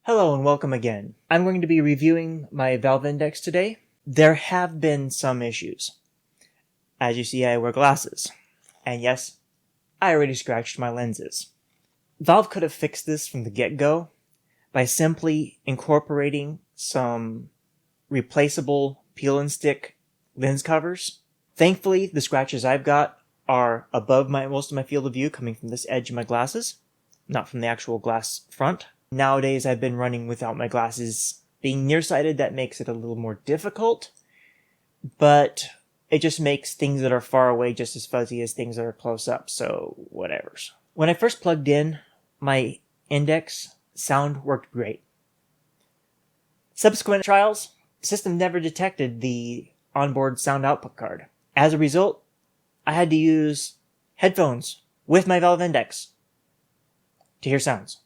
Hello and welcome again. I'm going to be reviewing my Valve Index today. There have been some issues. As you see, I wear glasses. And yes, I already scratched my lenses. Valve could have fixed this from the get-go by simply incorporating some replaceable peel and stick lens covers. Thankfully, the scratches I've got are above most of my field of view, coming from this edge of my glasses, not from the actual glass front. Nowadays, I've been running without my glasses. Being nearsighted, that makes it a little more difficult, but it just makes things that are far away just as fuzzy as things that are close up, so whatevers. When I first plugged in my Index, sound worked great. Subsequent trials, the system never detected the onboard sound output card. As a result, I had to use headphones with my Valve Index to hear sounds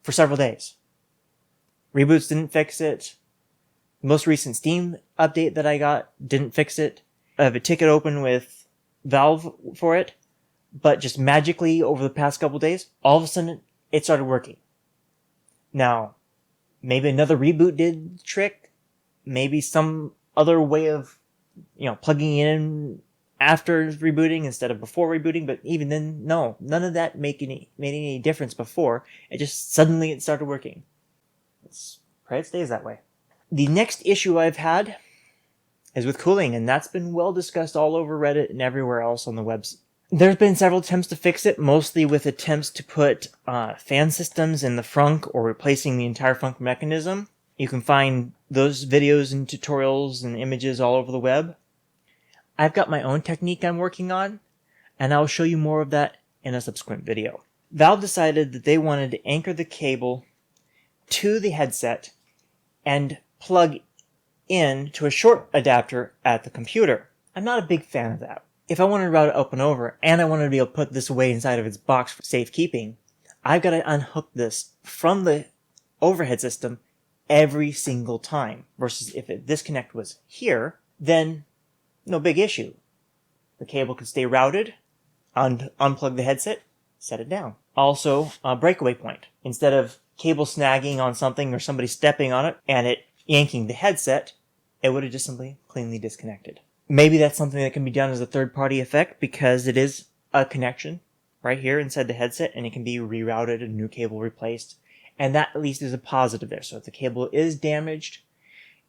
for several days. Reboots didn't fix it. The most recent Steam update that I got didn't fix it. I have a ticket open with Valve for it, but just magically over the past couple days, all of a sudden it started working. Now, maybe another reboot did the trick. Maybe some other way of, plugging in after rebooting instead of before rebooting, but even then, no, none of that made any difference before. It just suddenly it started working. Let's pray it stays that way. The next issue I've had is with cooling, and that's been well discussed all over Reddit and everywhere else on the webs. There's been several attempts to fix it, mostly with attempts to put fan systems in the frunk or replacing the entire frunk mechanism. You can find those videos and tutorials and images all over the web. I've got my own technique I'm working on, and I'll show you more of that in a subsequent video. Valve decided that they wanted to anchor the cable to the headset and plug in to a short adapter at the computer. I'm not a big fan of that. If I wanted to route it up and over, and I wanted to be able to put this away inside of its box for safekeeping, I've got to unhook this from the overhead system every single time. Versus if a disconnect was here, then no big issue. The cable could stay routed, unplug the headset, set it down. Also, a breakaway point. Instead of cable snagging on something or somebody stepping on it and it yanking the headset, it would have just simply cleanly disconnected. Maybe that's something that can be done as a third-party effect because it is a connection right here inside the headset and it can be rerouted, a new cable replaced, and that at least is a positive there. So if the cable is damaged,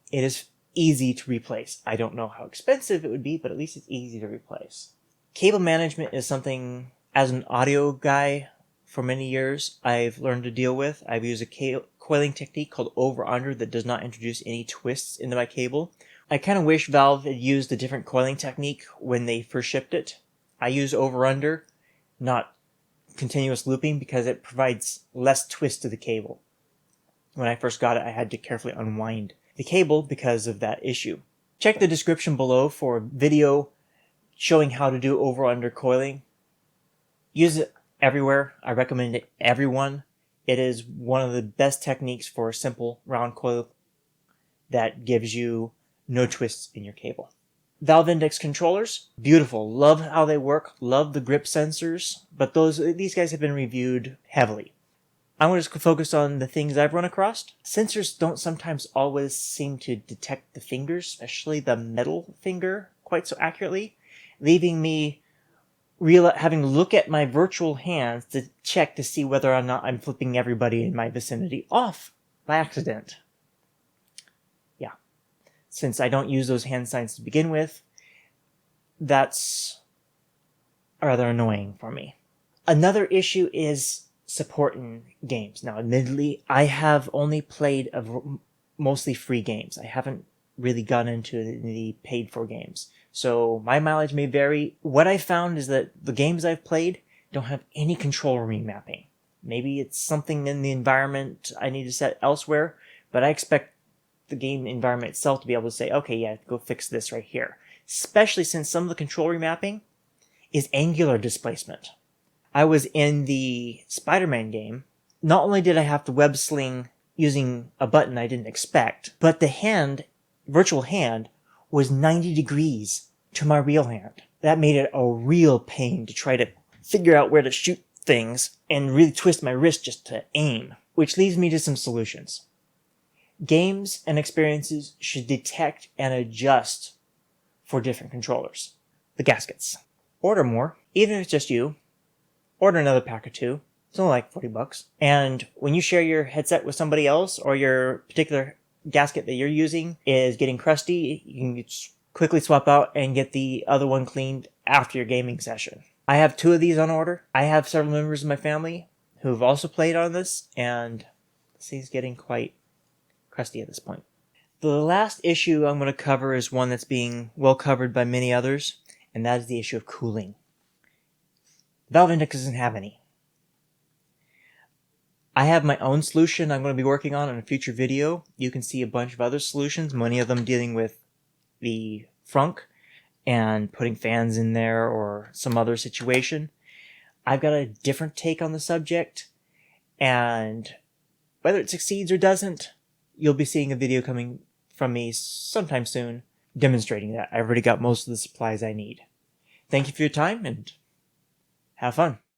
it is easy to replace. I don't know how expensive it would be, but at least it's easy to replace. Cable management is something, as an audio guy for many years, I've learned to deal with. I've used a coiling technique called over-under that does not introduce any twists into my cable. I kind of wish Valve had used a different coiling technique when they first shipped it. I use over-under, not continuous looping, because it provides less twist to the cable. When I first got it, I had to carefully unwind the cable because of that issue. Check the description below for a video showing how to do over-under coiling. Use it everywhere. I recommend it to everyone. It is one of the best techniques for a simple round coil that gives you no twists in your cable. Valve Index controllers, beautiful. Love how they work. Love the grip sensors, but these guys have been reviewed heavily. I'm going to just focus on the things I've run across. Sensors don't sometimes always seem to detect the fingers, especially the metal finger, quite so accurately, leaving me having to look at my virtual hands to check to see whether or not I'm flipping everybody in my vicinity off by accident. Yeah. Since I don't use those hand signs to begin with, that's rather annoying for me. Another issue is support in games. Now, admittedly, I have only played mostly free games. I haven't really gotten into the paid-for games. So my mileage may vary. What I found is that the games I've played don't have any controller remapping. Maybe it's something in the environment I need to set elsewhere, but I expect the game environment itself to be able to say, okay, yeah, go fix this right here. Especially since some of the control remapping is angular displacement. I was in the Spider-Man game. Not only did I have to web sling using a button I didn't expect, but the virtual hand, was 90 degrees to my real hand. That made it a real pain to try to figure out where to shoot things and really twist my wrist just to aim. Which leads me to some solutions. Games and experiences should detect and adjust for different controllers. The gaskets. Order more, even if it's just you. Order another pack or two. It's only like $40. And when you share your headset with somebody else, or your particular gasket that you're using is getting crusty, you can just quickly swap out and get the other one cleaned after your gaming session. I have 2 of these on order. I have several members of my family who have also played on this, and this thing's getting quite crusty at this point. The last issue I'm going to cover is one that's being well covered by many others, and that is the issue of cooling. Valve Index doesn't have any. I have my own solution I'm going to be working on in a future video. You can see a bunch of other solutions, many of them dealing with the frunk and putting fans in there or some other situation. I've got a different take on the subject, and whether it succeeds or doesn't, you'll be seeing a video coming from me sometime soon demonstrating that. I've already got most of the supplies I need. Thank you for your time, and have fun.